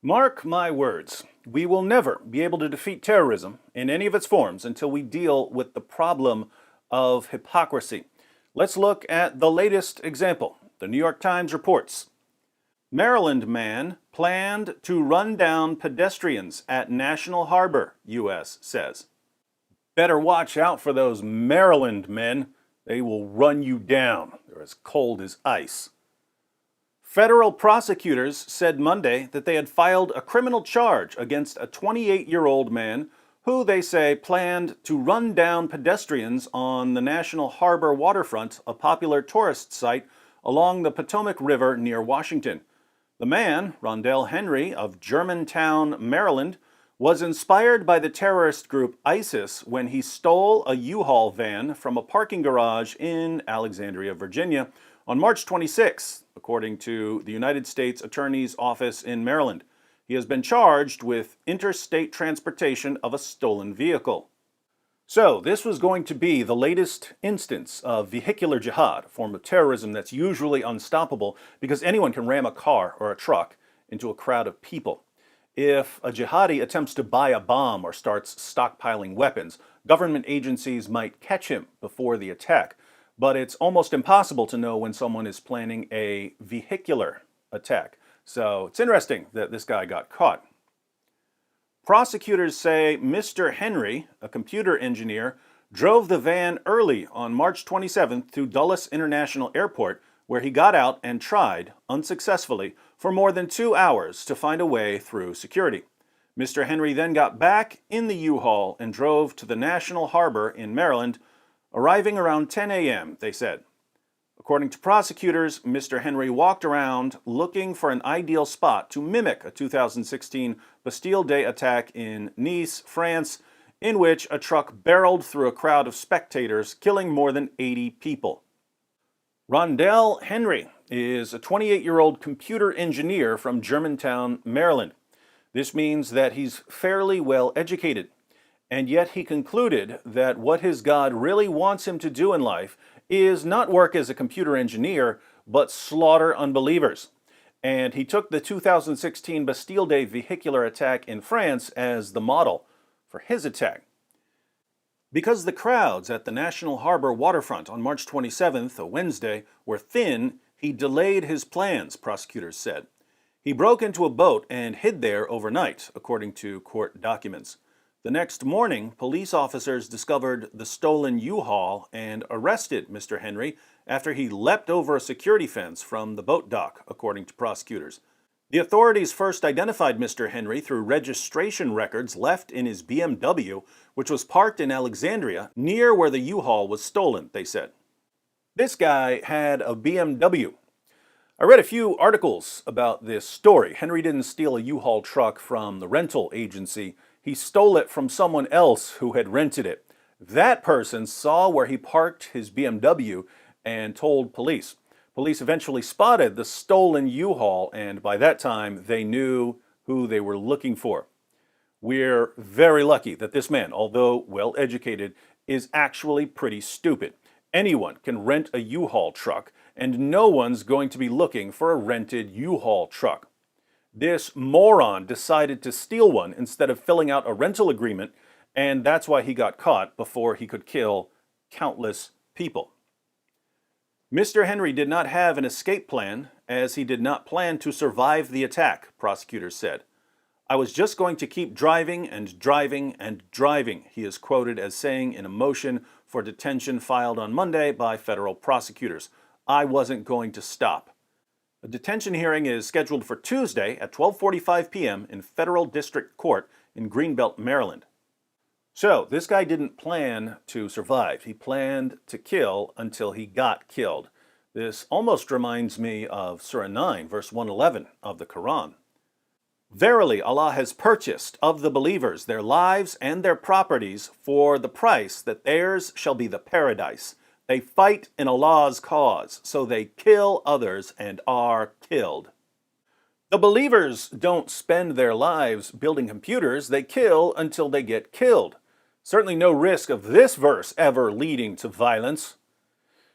Mark my words, we will never be able to defeat terrorism in any of its forms until we deal with the problem of hypocrisy. Let's look at the latest example. The New York Times reports Maryland man planned to run down pedestrians at National Harbor, U.S. says. Better watch out for those Maryland men. They will run you down. They're as cold as ice. Federal prosecutors said Monday that they had filed a criminal charge against a 28-year-old man who they say planned to run down pedestrians on the National Harbor waterfront, a popular tourist site along the Potomac River near Washington. The man, Rondell Henry of Germantown, Maryland, was inspired by the terrorist group ISIS when he stole a U-Haul van from a parking garage in Alexandria, Virginia, on March 26, according to the United States Attorney's Office in Maryland. He has been charged with interstate transportation of a stolen vehicle. So, this was going to be the latest instance of vehicular jihad, a form of terrorism that's usually unstoppable because anyone can ram a car or a truck into a crowd of people. If a jihadi attempts to buy a bomb or starts stockpiling weapons, government agencies might catch him before the attack. But it's almost impossible to know when someone is planning a vehicular attack. So it's interesting that this guy got caught. Prosecutors say Mr. Henry, a computer engineer, drove the van early on March 27th to Dulles International Airport, where he got out and tried, unsuccessfully, for more than 2 hours to find a way through security. Mr. Henry then got back in the U-Haul and drove to the National Harbor in Maryland, arriving around 10 a.m., they said. According to prosecutors, Mr. Henry walked around looking for an ideal spot to mimic a 2016 Bastille Day attack in Nice, France, in which a truck barreled through a crowd of spectators, killing more than 80 people. Rondell Henry is a 28-year-old computer engineer from Germantown, Maryland. This means that he's fairly well educated. And yet he concluded that what his God really wants him to do in life is not work as a computer engineer, but slaughter unbelievers. And he took the 2016 Bastille Day vehicular attack in France as the model for his attack. Because the crowds at the National Harbor waterfront on March 27th, a Wednesday, were thin, he delayed his plans, prosecutors said. He broke into a boat and hid there overnight, according to court documents. The next morning, police officers discovered the stolen U-Haul and arrested Mr. Henry after he leapt over a security fence from the boat dock, according to prosecutors. The authorities first identified Mr. Henry through registration records left in his BMW, which was parked in Alexandria, near where the U-Haul was stolen, they said. This guy had a BMW. I read a few articles about this story. Henry didn't steal a U-Haul truck from the rental agency. He stole it from someone else who had rented it. That person saw where he parked his BMW and told police. Police eventually spotted the stolen U-Haul, and by that time, they knew who they were looking for. We're very lucky that this man, although well-educated, is actually pretty stupid. Anyone can rent a U-Haul truck, and no one's going to be looking for a rented U-Haul truck. This moron decided to steal one instead of filling out a rental agreement, and that's why he got caught before he could kill countless people. Mr. Henry did not have an escape plan, as he did not plan to survive the attack, prosecutors said. I was just going to keep driving and driving and driving, he is quoted as saying in a motion for detention filed on Monday by federal prosecutors. I wasn't going to stop. A detention hearing is scheduled for Tuesday at 12:45 p.m. in Federal District Court in Greenbelt, Maryland. So, this guy didn't plan to survive. He planned to kill until he got killed. This almost reminds me of Surah 9, verse 111 of the Quran. Verily, Allah has purchased of the believers their lives and their properties for the price that theirs shall be the paradise. They fight in Allah's cause, so they kill others and are killed. The believers don't spend their lives building computers, they kill until they get killed. Certainly no risk of this verse ever leading to violence.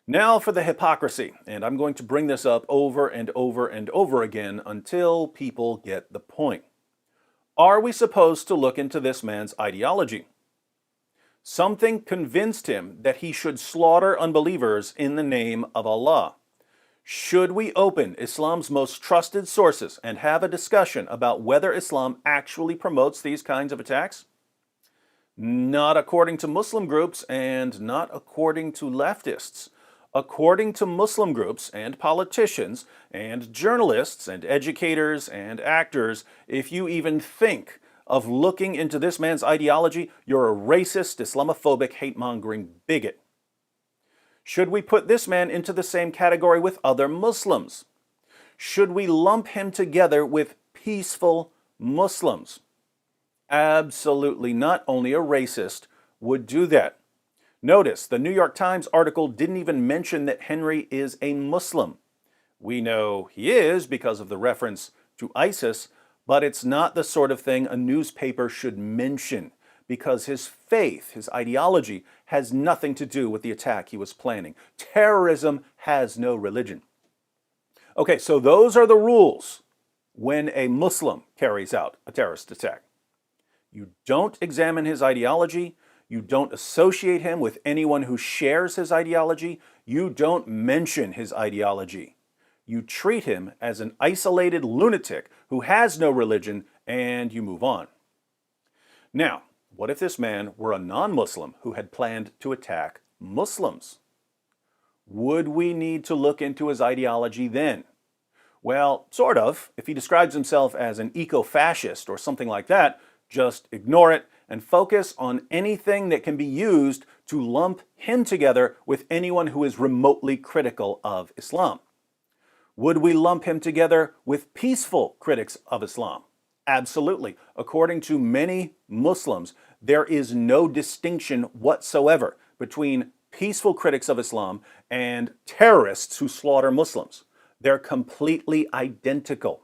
Now for the hypocrisy, and I'm going to bring this up over and over and over again until people get the point. Are we supposed to look into this man's ideology? Something convinced him that he should slaughter unbelievers in the name of Allah. Should we open Islam's most trusted sources and have a discussion about whether Islam actually promotes these kinds of attacks? Not according to Muslim groups and not according to leftists. According to Muslim groups and politicians and journalists and educators and actors, if you even think of looking into this man's ideology, you're a racist, Islamophobic, hate-mongering bigot. Should we put this man into the same category with other Muslims? Should we lump him together with peaceful Muslims? Absolutely not. Only a racist would do that. Notice, the New York Times article didn't even mention that Henry is a Muslim. We know he is because of the reference to ISIS, but it's not the sort of thing a newspaper should mention because his faith, his ideology, has nothing to do with the attack he was planning. Terrorism has no religion. Okay, so those are the rules when a Muslim carries out a terrorist attack. You don't examine his ideology. You don't associate him with anyone who shares his ideology. You don't mention his ideology. You treat him as an isolated lunatic who has no religion, and you move on. Now, what if this man were a non-Muslim who had planned to attack Muslims? Would we need to look into his ideology then? Well, sort of. If he describes himself as an eco-fascist or something like that, just ignore it and focus on anything that can be used to lump him together with anyone who is remotely critical of Islam. Would we lump him together with peaceful critics of Islam? Absolutely. According to many Muslims, there is no distinction whatsoever between peaceful critics of Islam and terrorists who slaughter Muslims. They're completely identical.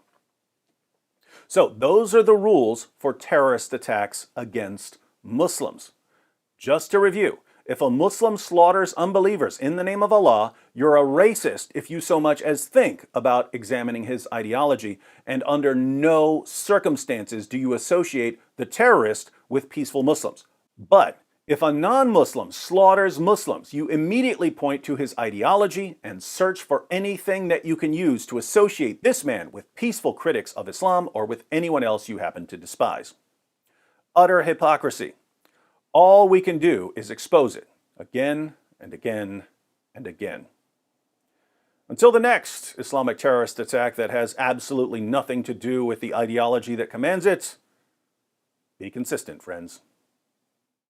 So those are the rules for terrorist attacks against Muslims. Just to review, if a Muslim slaughters unbelievers in the name of Allah, you're a racist if you so much as think about examining his ideology, and under no circumstances do you associate the terrorist with peaceful Muslims. But if a non-Muslim slaughters Muslims, you immediately point to his ideology and search for anything that you can use to associate this man with peaceful critics of Islam or with anyone else you happen to despise. Utter hypocrisy. All we can do is expose it again and again and again. Until the next Islamic terrorist attack that has absolutely nothing to do with the ideology that commands it, be consistent, friends.